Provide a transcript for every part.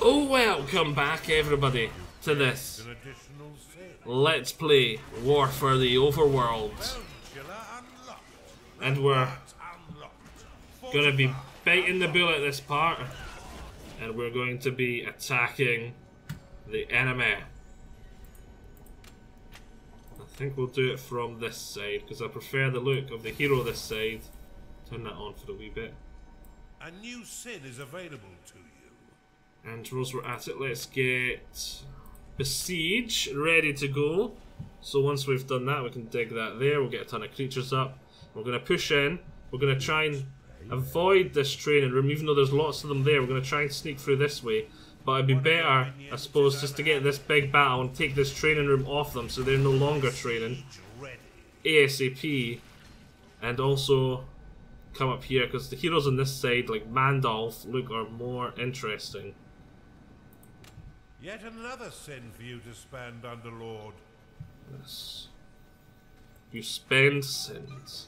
So welcome back everybody to this Let's Play War for the Overworld. And we're gonna be biting the bullet this part, and we're going to be attacking the enemy. I think we'll do it from this side because I prefer the look of the hero this side. Turn that on for a wee bit. A new sin is available to you. And whilst we're at it, let's get Besiege ready to go. So once we've done that, we can dig that there. We'll get a ton of creatures up. We're going to push in. We're going to try and avoid this training room, even though there's lots of them there. We're going to try and sneak through this way. But it'd be better, I suppose, just to get this big battle and take this training room off them so they're no longer training ASAP. And also come up here, because the heroes on this side, like Mandolf, look are more interesting. Yet another sin for you to spend under Lord. Yes. You spend sins.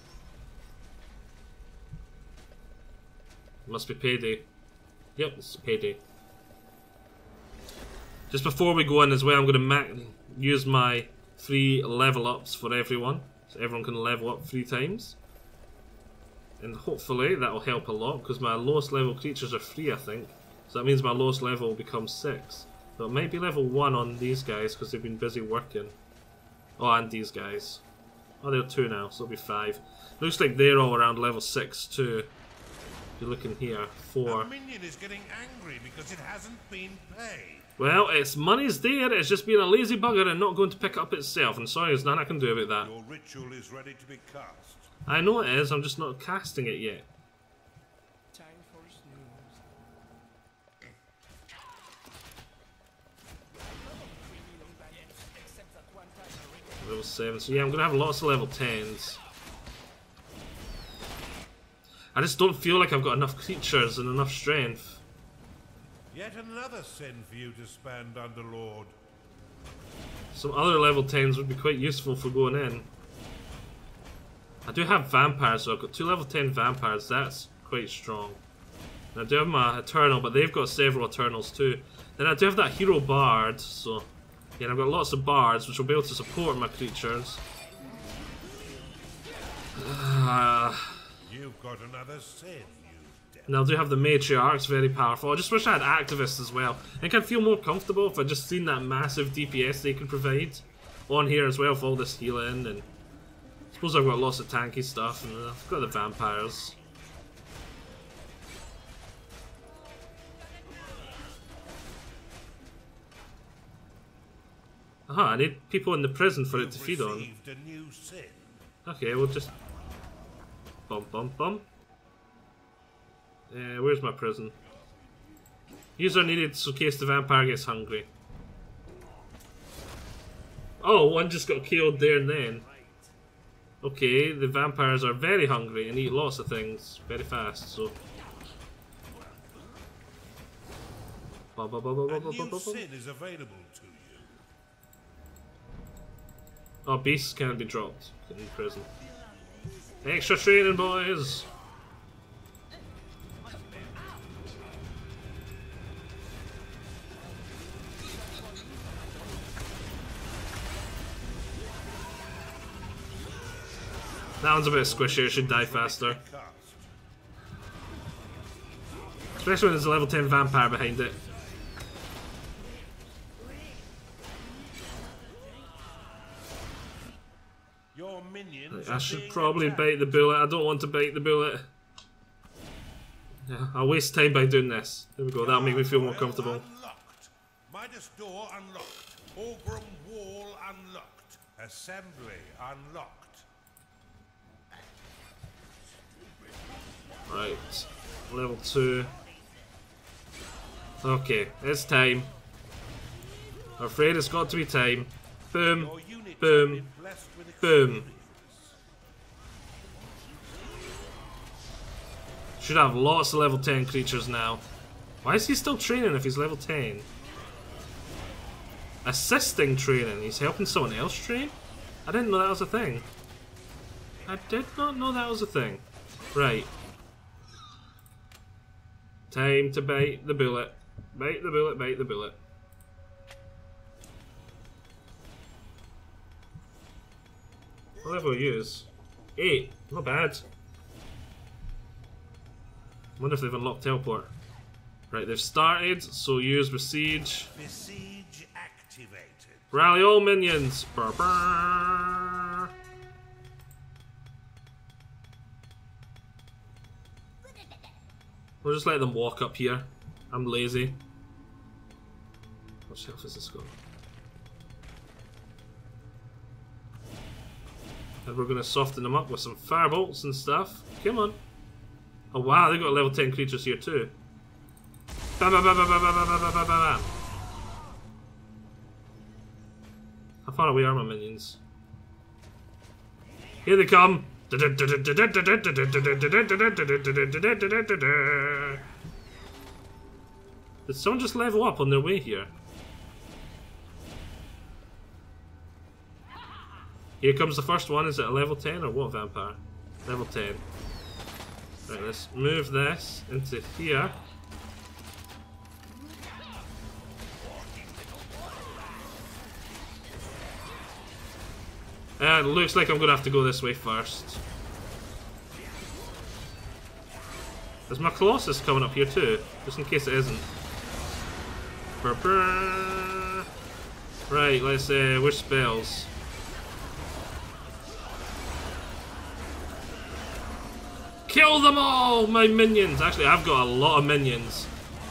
Must be payday. Yep, it's payday. Just before we go in as well, I'm going to use my free level ups for everyone. So everyone can level up 3 times. And hopefully that will help a lot, because my lowest level creatures are 3, I think. So that means my lowest level will become 6. So it might be level 1 on these guys, because they've been busy working. Oh, and these guys. Oh, they're 2 now, so it'll be 5. Looks like they're all around level 6 too. If you're looking here, 4. A minion is getting angry because it hasn't been paid. Well, its money's there, it's just being a lazy bugger and not going to pick up itself. And sorry, there's nothing I can do about that. Your ritual is ready to be cast. I know it is, I'm just not casting it yet. Time for snooze. Level 7, so yeah, I'm going to have lots of level 10s. I just don't feel like I've got enough creatures and enough strength. Yet another sin for you to spend under Lord. Some other level 10s would be quite useful for going in. I do have vampires, so I've got 2 level 10 vampires, that's quite strong. And I do have my Eternal, but they've got several Eternals too. Then I do have that Hero Bard, so yeah, I've got lots of Bards which will be able to support my creatures. You've got another sin, and I do have the Matriarchs, very powerful. I just wish I had Activists as well. I think I'd feel more comfortable if I'd just seen that massive DPS they can provide on here as well, for all this healing. And I suppose I've got lots of tanky stuff, and I've got the vampires. Aha, I need people in the prison for it to feed on. A new sin. Okay, we'll just bump, bump, bump. Where's my prison? User needed in case the vampire gets hungry. Oh, one just got killed there and then. Okay, the vampires are very hungry and eat lots of things very fast, so. A new sin is available to you. Oh, beasts can't be dropped in prison. Extra training, boys! That one's a bit squishy, it should die faster. Especially when there's a level 10 vampire behind it. Your minions I should probably bite the bullet. I don't want to bite the bullet. Yeah, I'll waste time by doing this. There we go, that'll make me feel more comfortable. Unlocked. Midas door unlocked. Orgrim wall unlocked. Assembly unlocked. Right, level 2. Okay, it's time. I'm afraid it's got to be time. Boom, boom, boom. Should have lots of level 10 creatures now. Why is he still training if he's level 10? Assisting training, he's helping someone else train? I didn't know that was a thing. I did not know that was a thing. Right. Time to bite the bullet. Bite the bullet, bite the bullet. What level use? 8. Not bad. Wonder if they've unlocked teleport. Right, they've started, so use besiege. Besiege activated. Rally all minions! Brr, brr. We'll just let them walk up here. I'm lazy. What shelf has this got? And we're gonna soften them up with some firebolts and stuff. Come on. Oh wow, they got level 10 creatures here too. Bam, bam, bam, bam, bam, bam, bam, bam, bam, bam. How far away are my minions? Here they come! Did someone just level up on their way here? Here comes the first one. Is it a level 10 or what vampire? Level 10. Right, let's move this into here. It looks like I'm going to have to go this way first. Is my Colossus coming up here too? Just in case it isn't. Brr, brr. Right, let's which spells? Kill them all, my minions! Actually, I've got a lot of minions.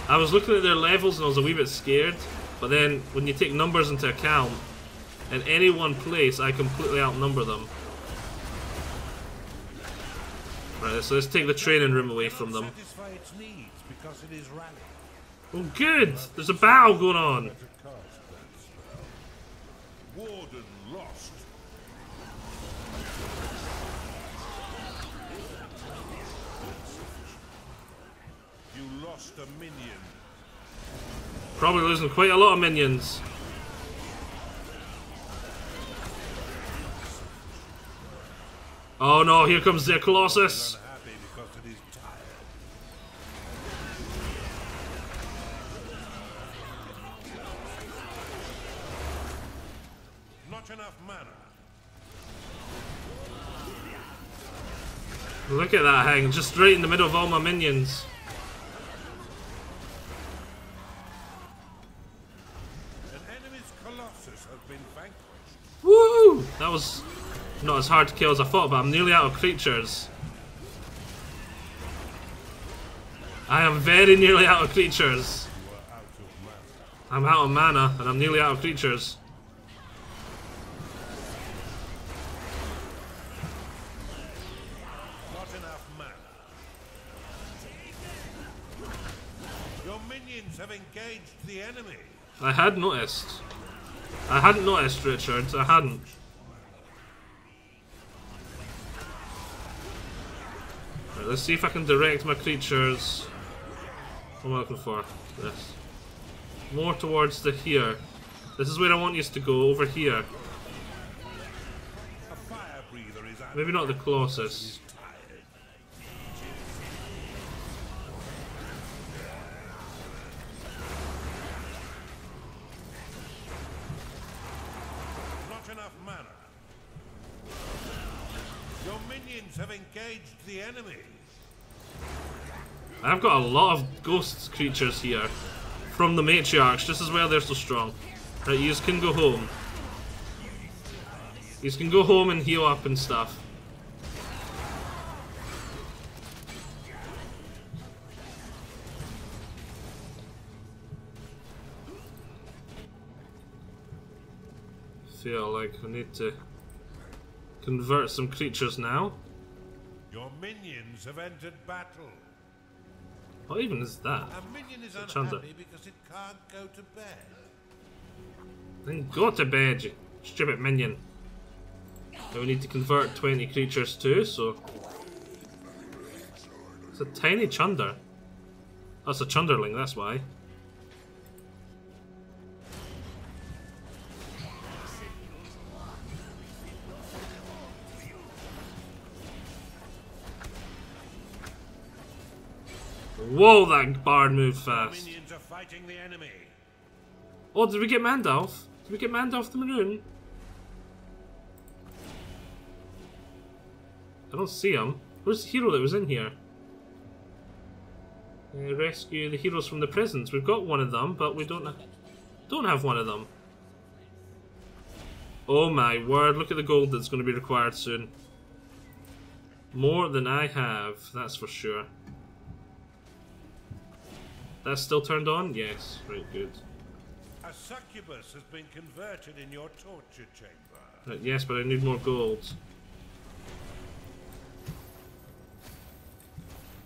I was looking at their levels and I was a wee bit scared. But then, when you take numbers into account, in any one place, I completely outnumber them. Right, so let's take the training room away from them. Oh good! There's a battle going on! Warden lost. You lost a minion. Probably losing quite a lot of minions. Oh no, here comes the Colossus! Unhappy because it is tired. Not enough mana. Look at that hang, just right in the middle of all my minions. An enemy's Colossus has been vanquished. Woo! That was not as hard to kill as I thought, but I'm nearly out of creatures. I am very nearly out of creatures. You are out of mana. I'm out of mana, and I'm nearly out of creatures. Not enough mana. Your minions have engaged the enemy. I had noticed. I hadn't noticed, Richard. I hadn't. Right, let's see if I can direct my creatures. What am I looking for? This. More towards the here. This is where I want you to go, over here. A fire breather is out. Maybe not the Colossus. Not enough mana. Your minions have engaged the enemy. I've got a lot of ghost creatures here. From the matriarchs, just as well they're so strong. Right, you can go home. You can go home and heal up and stuff. Feel like we need to convert some creatures now. Your minions have entered battle. What even is that? A minion is Chanda. unhappy because it can't go to bed. Then go to bed, you stupid minion. Now we need to convert 20 creatures too, so... It's a tiny chunder. That's a chunderling, that's why. Whoa, that bard moved fast. Minions are fighting the enemy. Oh, did we get Mandalf? Did we get Mandalf the Maroon? I don't see him. Where's the hero that was in here? Rescue the heroes from the prisons. We've got one of them, but we don't have one of them. Oh my word, look at the gold that's going to be required soon. More than I have, that's for sure. That's still turned on? Yes, right, good. A succubus has been converted in your torture chamber. Right, yes, but I need more gold.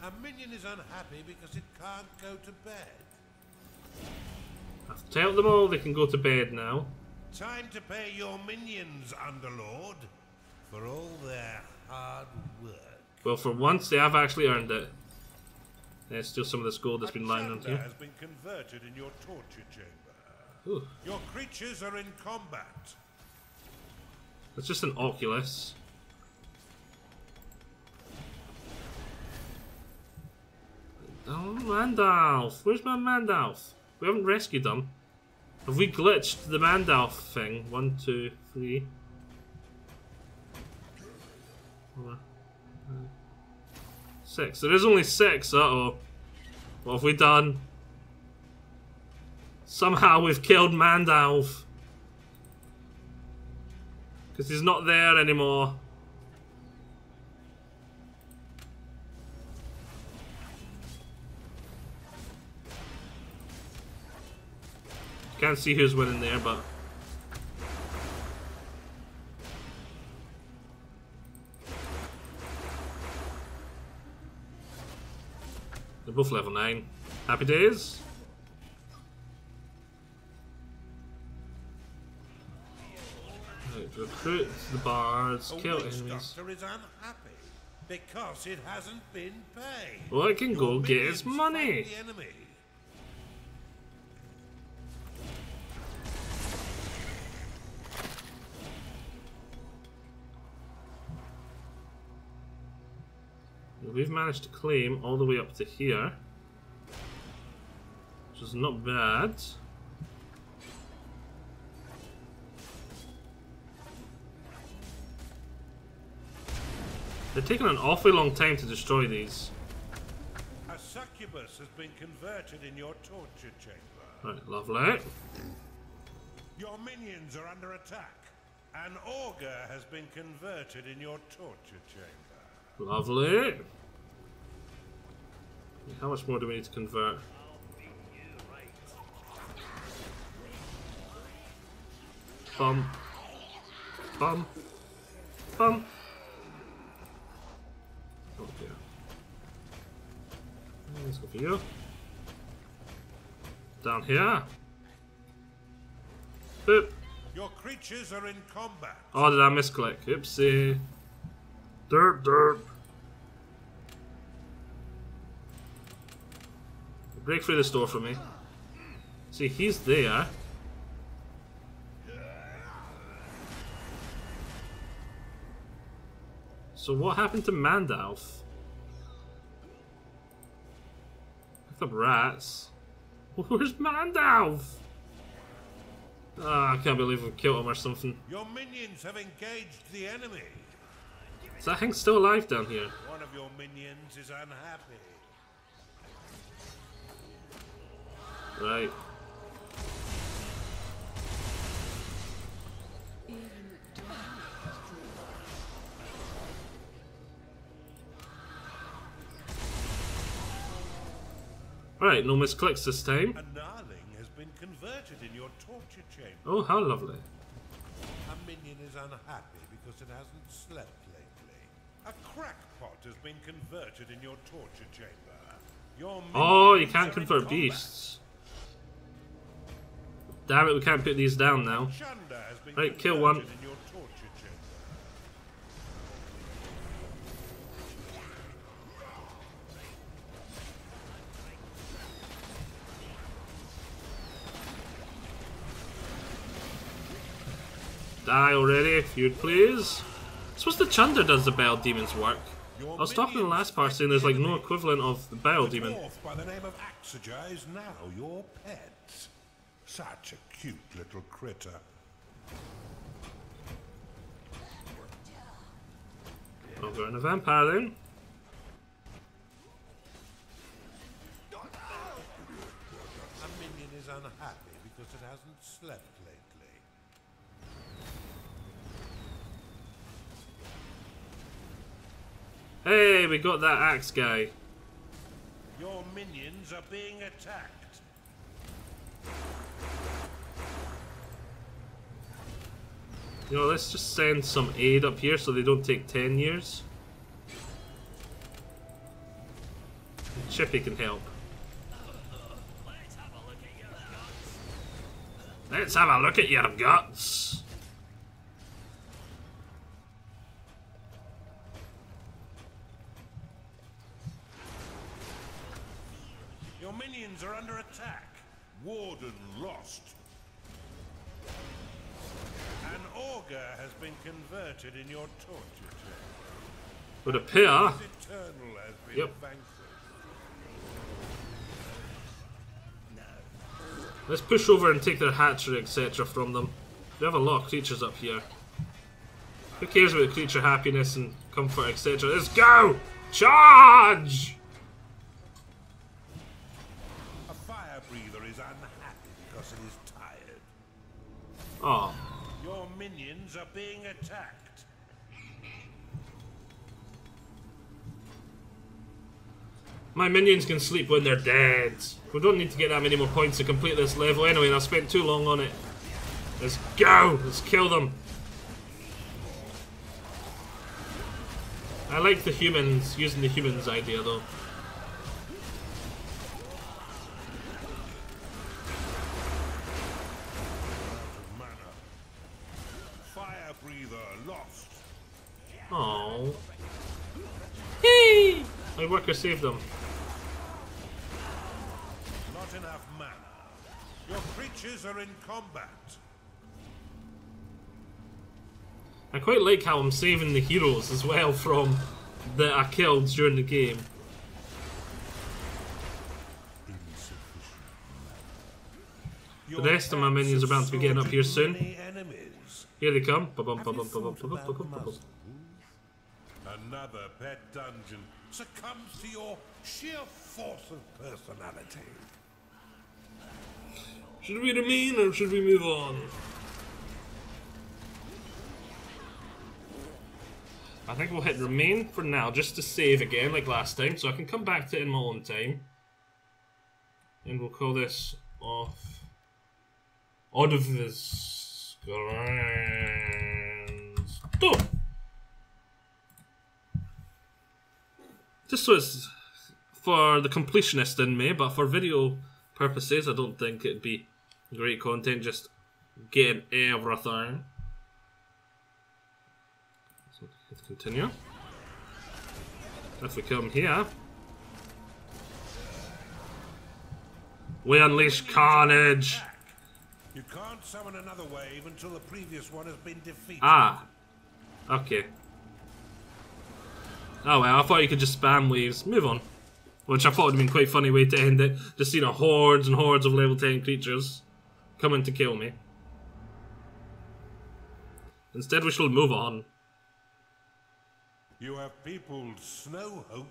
A minion is unhappy because it can't go to bed. I've told them all they can go to bed now. Time to pay your minions, Underlord, for all their hard work. Well, for once they have actually earned it. There's still some of this gold that's been lying on here. Has been converted in your torture chamber. Ooh. Your creatures are in combat. It's just an Oculus. Oh, Mandalf! Where's my Mandalf? We haven't rescued him. Have we glitched the Mandalf thing? 1, 2, 3. 4, 5, 6. There is only 6. Uh-oh. What have we done? Somehow we've killed Mandalf. Because he's not there anymore. Can't see who's winning there, but they're both level 9. Happy days. Right, recruit the bards, kill enemies. Doctor is unhappy because it hasn't been paid. Well, it can go get its Minions money. fight the enemy. We've managed to claim all the way up to here, which is not bad. They're taking an awfully long time to destroy these. A succubus has been converted in your torture chamber. Right, lovely. Your minions are under attack. An augur has been converted in your torture chamber. Lovely. How much more do we need to convert? Bum. Bum. Bum. Oh dear. Let's go for you. Down here. Boop. Your creatures are in combat. Oh, did I misclick? Oopsie. Derp, derp. Break through this door for me. See, he's there. So what happened to Mandalf? I thought rats. Where's Mandalf? Ah, I can't believe we killed him or something. Your minions have engaged the enemy. Is that thing still alive down here? One of your minions is unhappy. Right. Right, no misclicks this time. A gnarling has been converted in your torture chamber. Oh, how lovely. A minion is unhappy because it hasn't slept lately. A crackpot has been converted in your torture chamber. Your Oh, you minions can't are in convert combat. beasts. Damn it, we can't put these down now. Chunda has been Right, kill converted one. in your torture chamber. Die already, if you'd please. I suppose the Chunder does the Bell Demon's work. I was talking in the last part saying there's like no equivalent of the Bile The Demon. dwarf by the name of Axager is now your pet. Such a cute little critter. Oh, we're in a vampire then. A minion is unhappy because it hasn't slept lately. Hey, we got that axe guy. Your minions are being attacked. You know, let's just send some aid up here so they don't take 10 years. Chippy can help. Let's have a look at your guts. Your minions are under attack. Warden lost. An auger has been converted in your torture chamber. Would appear. Eternal has been Yep. vanquished. Let's push over and take their hatchery, etc. from them. We have a lot of creatures up here. Who cares about creature happiness and comfort, etc. Let's go! Charge! A fire breather is unhappy because it is tired. Oh. Your minions are being attacked. My minions can sleep when they're dead. We don't need to get that many more points to complete this level anyway, and I spent too long on it. Let's go! Let's kill them. I like the humans, using the humans idea though. Mana. Fire breather lost. Oh. Hey! My worker saved them. Not enough mana. Your creatures are in combat. I quite like how I'm saving the heroes as well from that I killed during the game. The rest of my minions are about to be getting up here soon. Here they come. Another pet dungeon succumbs to your sheer force of personality. Should we remain or should we move on? I think we'll hit remain for now, just to save again like last time, so I can come back to it in my own time. And we'll call this off. Out of this. Stop! Just so it's for the completionist in me, but for video purposes, I don't think it'd be great content just getting everything. So let's continue. If we come here, we unleash carnage. You can't summon another wave until the previous one has been defeated. Ah, okay. Oh well, I thought you could just spam waves. Move on. Which I thought would have been quite a funny way to end it. Just seeing hordes and hordes of level 10 creatures coming to kill me. Instead we shall move on. You have peopled Snow Hope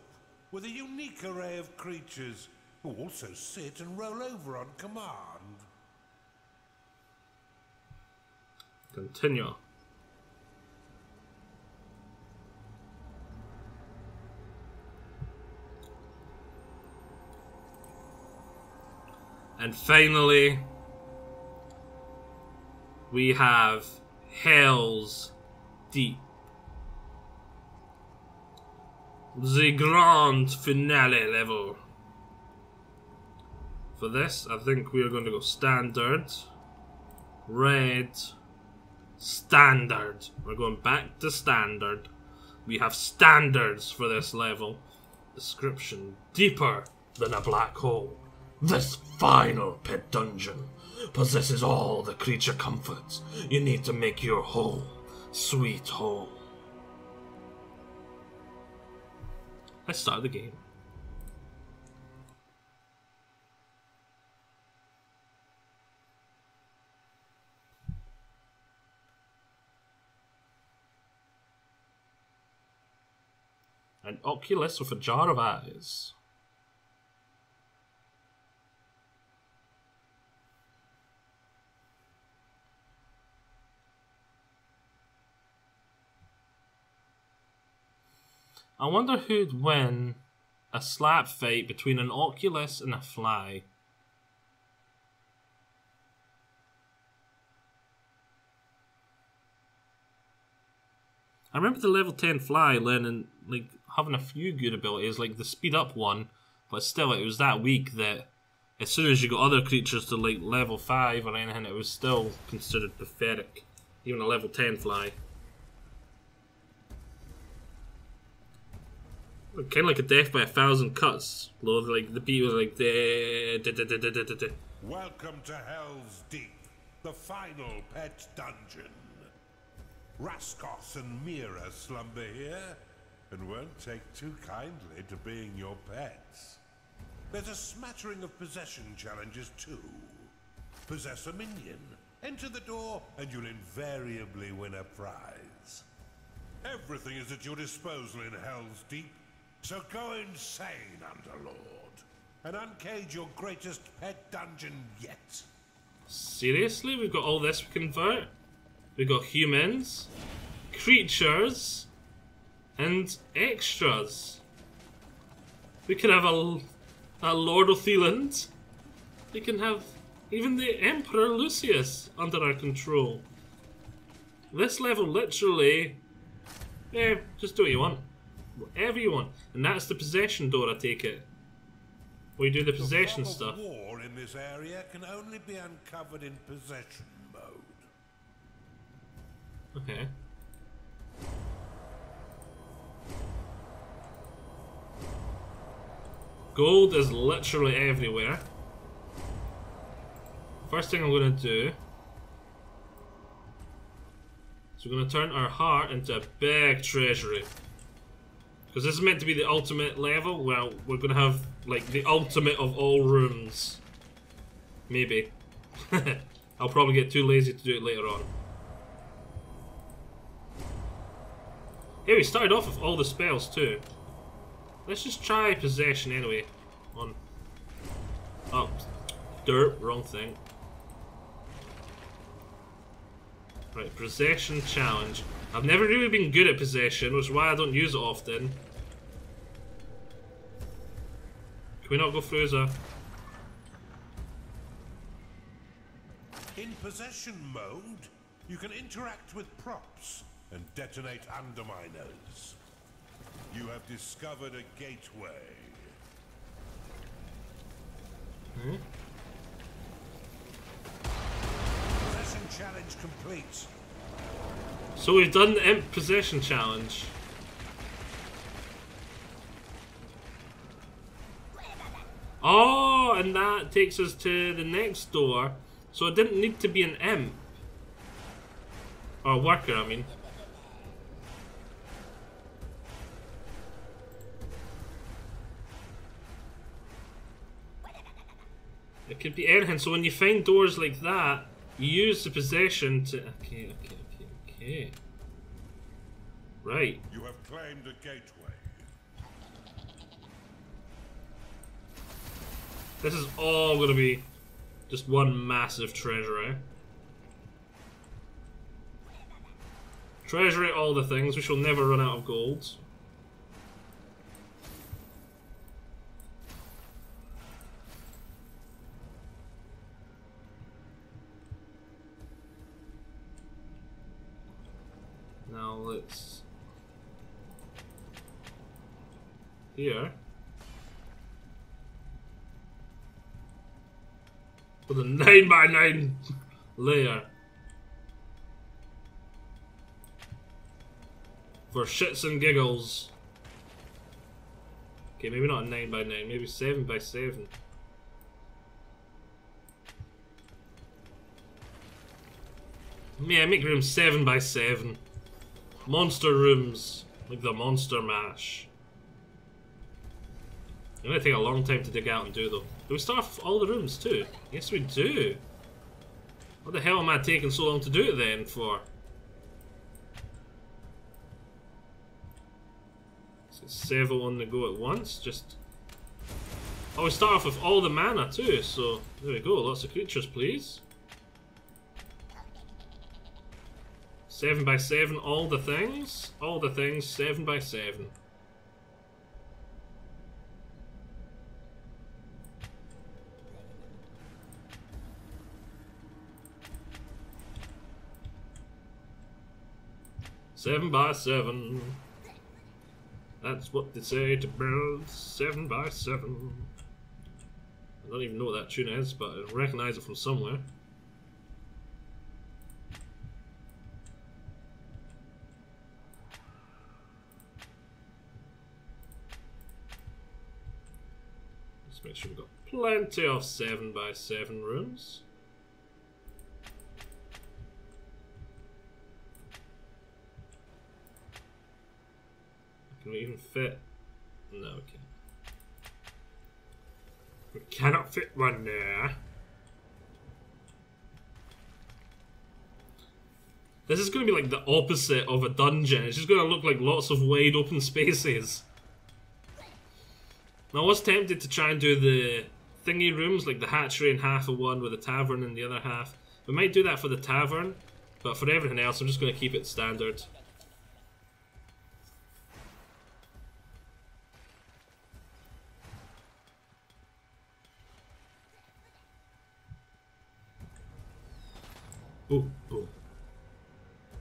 with a unique array of creatures who also sit and roll over on command. Continue. And finally, we have Hell's Deep. The grand finale level. For this, I think we are going to go standard, red, standard. We're going back to standard. We have standards for this level. Description: deeper than a black hole. This final pet dungeon possesses all the creature comforts you need to make your home sweet home. Let's start the game. An Oculus with a jar of eyes. I wonder who'd win a slap fight between an Oculus and a fly. I remember the level 10 fly learning, like, having a few good abilities, like the speed up one, but still it was that weak that as soon as you got other creatures to like level 5 or anything, it was still considered pathetic. Even a level 10 fly. Kind of like a death by 1,000 cuts. Like the beat was like Welcome to Hell's Deep, the final pet dungeon. Raskos and Mira slumber here, and won't take too kindly to being your pets. There's a smattering of possession challenges too. Possess a minion, enter the door, and you'll invariably win a prize. Everything is at your disposal in Hell's Deep, so go insane, Underlord, and uncage your greatest pet dungeon yet. Seriously? We've got all this we can convert? We've got humans, creatures, and extras. We can have a Lord of Theland. We can have even the Emperor Lucius under our control. This level literally, just do what you want. Whatever you want. And that's the possession door, I take it. We do the possession stuff. The fog of war in this area can only be uncovered in possession mode. Okay. Gold is literally everywhere. First thing I'm going to do is we're going to turn our heart into a big treasury. Because this is meant to be the ultimate level. Well, we're going to have like the ultimate of all rooms. Maybe. I'll probably get too lazy to do it later on. Hey, we started off with all the spells too. Let's just try possession anyway. On. Oh, dirt, wrong thing. Right, possession challenge. I've never really been good at possession, which is why I don't use it often. Can we not go through as a... In possession mode, you can interact with props and detonate underminers. You have discovered a gateway. Hmm? Possession challenge complete. So we've done the Imp Possession Challenge. Oh, and that takes us to the next door. So it didn't need to be an Imp. Or a worker, I mean. It could be anything. So when you find doors like that, you use the possession to... Okay. Right. You have claimed a gateway. This is all going to be just one massive treasury. Treasury all the things. We shall never run out of gold. Now let's... Here. With a 9x9 layer. For shits and giggles. Okay, maybe not a 9x9, maybe 7x7. Yeah, make rooms 7x7. Monster rooms, like the Monster Mash. It's gonna take a long time to dig out and do though. Do we start off all the rooms too? Yes we do. What the hell am I taking so long to do it then for? So several on the go at once, just... Oh, we start off with all the mana too, so there we go, lots of creatures please. 7 by 7, all the things, 7 by 7. Seven by 7. That's what they say to build 7 by 7. I don't even know what that tune is, but I recognize it from somewhere. Let's make sure we've got plenty of 7 by 7 rooms. Can we even fit? No, we can't. We cannot fit one there. This is going to be like the opposite of a dungeon. It's just going to look like lots of wide open spaces. Now, I was tempted to try and do the thingy rooms, like the hatchery in half of one with a tavern in the other half. We might do that for the tavern, but for everything else, I'm just going to keep it standard. Boom, boom.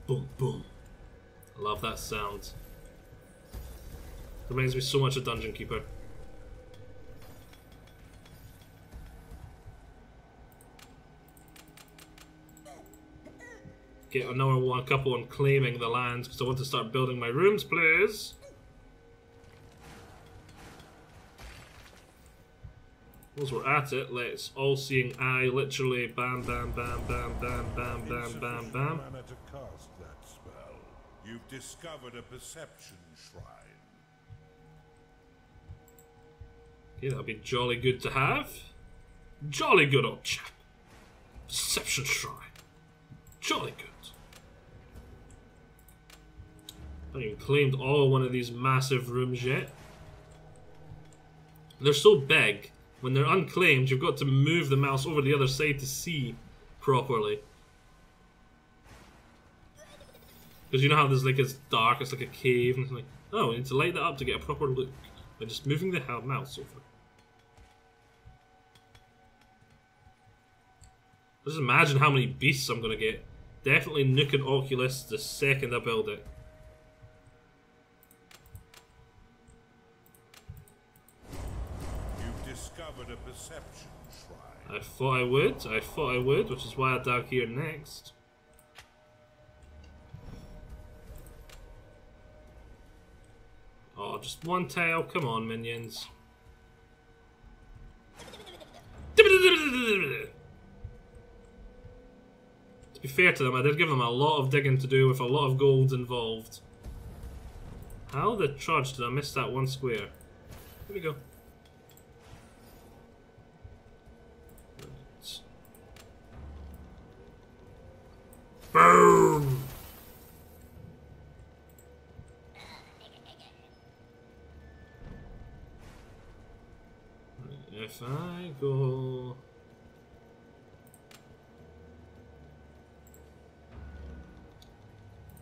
Boom, boom. I love that sound. Reminds me so much of Dungeon Keeper. Get another one, a couple on claiming the lands because I want to start building my rooms, please. Once we're at it, let's all-seeing eye literally bam, bam, bam, bam, bam, bam, bam, bam, bam. Mana to cast that spell. You've discovered a perception shrine. Okay, that'll be jolly good to have. Jolly good, old chap. Perception shrine. Jolly good. I haven't even claimed all one of these massive rooms yet. They're so big. When they're unclaimed, you've got to move the mouse over the other side to see properly. Because you know how there's like it's dark, it's like a cave, and it's like, oh, we need to light that up to get a proper look by just moving the mouse over. Just imagine how many beasts I'm gonna get. Definitely Nook and Oculus the second I build it. Discovered a perception shrine. I thought I would, which is why I dug here next. Oh, just one tile, come on minions. To be fair to them, I did give them a lot of digging to do with a lot of gold involved. How the trudge did I miss that one square? Here we go. Boom! If I go...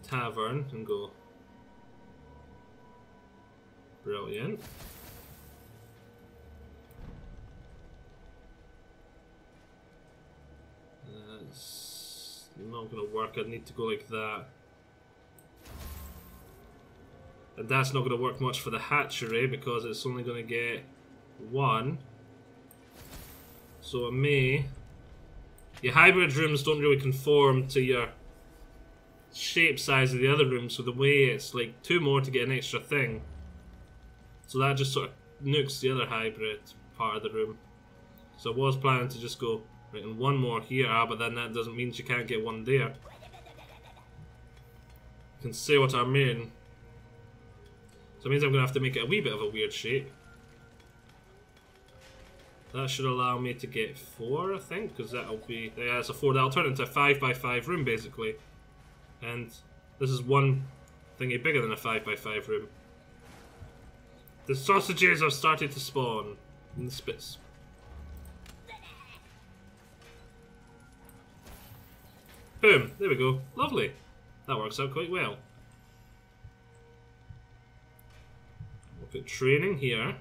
Tavern and go... Brilliant. That's not gonna work, I'd need to go like that. And that's not gonna work much for the hatchery because it's only gonna get one. So it may... Your hybrid rooms don't really conform to your shape size of the other rooms, so the way it's like 2 more to get an extra thing. So that just sort of nukes the other hybrid part of the room. So I was planning to just go, right, and 1 more here, but then that doesn't mean you can't get 1 there. You can see what I mean. So it means I'm going to have to make it a wee bit of a weird shape. That should allow me to get 4, I think, because that'll be... Yeah, it's a 4. That'll turn into a 5x5 room, basically. And this is one thingy bigger than a 5x5 room. The sausages have started to spawn in the spits. Boom, there we go. Lovely. That works out quite well. We'll put training here.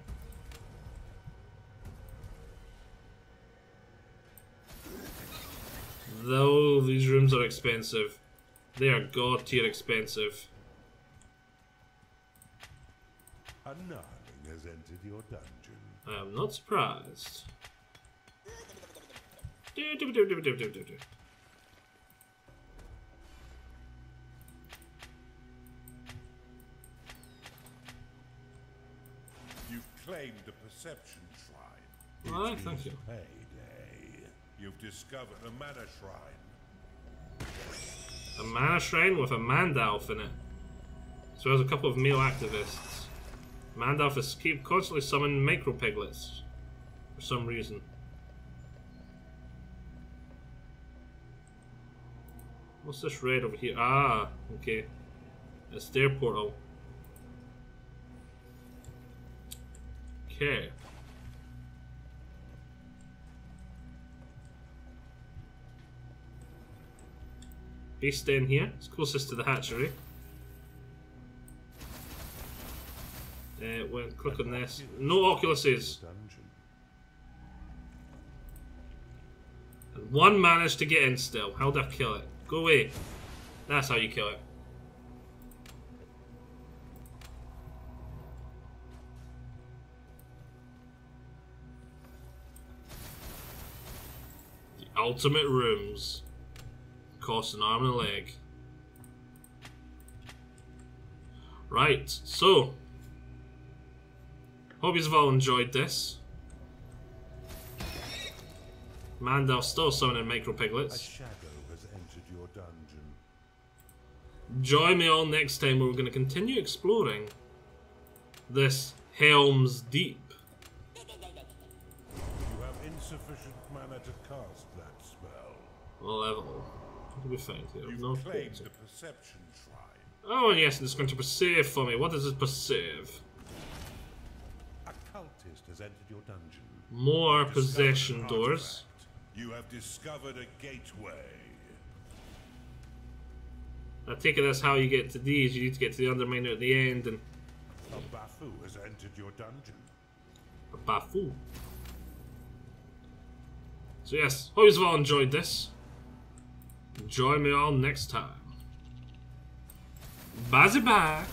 Though these rooms are expensive. They are god tier expensive. A gnarling has entered your dungeon. I am not surprised. You've claimed the perception shrine. Well, It thank is you. payday. You've discovered a mana shrine. A mana shrine with a Mandalf in it. So there's a couple of male activists. Mandalf is constantly summoning micro piglets for some reason. What's this red over here? Ah, okay. It's their portal. Okay. Beast in here. It's closest to the hatchery. We'll click on this. No Oculuses. Dungeon. And one managed to get in still. How'd I kill it? Go away. That's how you kill it. The ultimate rooms. Cost an arm and a leg. Right, so hope you've all enjoyed this. Mandal's still summoning micro A piglets. shadow has entered your dungeon. Join me all next time where we're going to continue exploring this Helm's Deep. You have insufficient mana to cast that spell. Level. What do we find here? You've No claimed quality. the perception shrine. Oh yes, it's going to perceive for me. What does it perceive? A cultist has entered your dungeon. More Discovered possession an doors. artifact. You have discovered a gateway. I take it that's how you get to these. You need to get to the Underminer at the end and A Bafu has entered your dungeon. a Bafu. So yes, hope you've all enjoyed this. Join me all next time. Bye bye.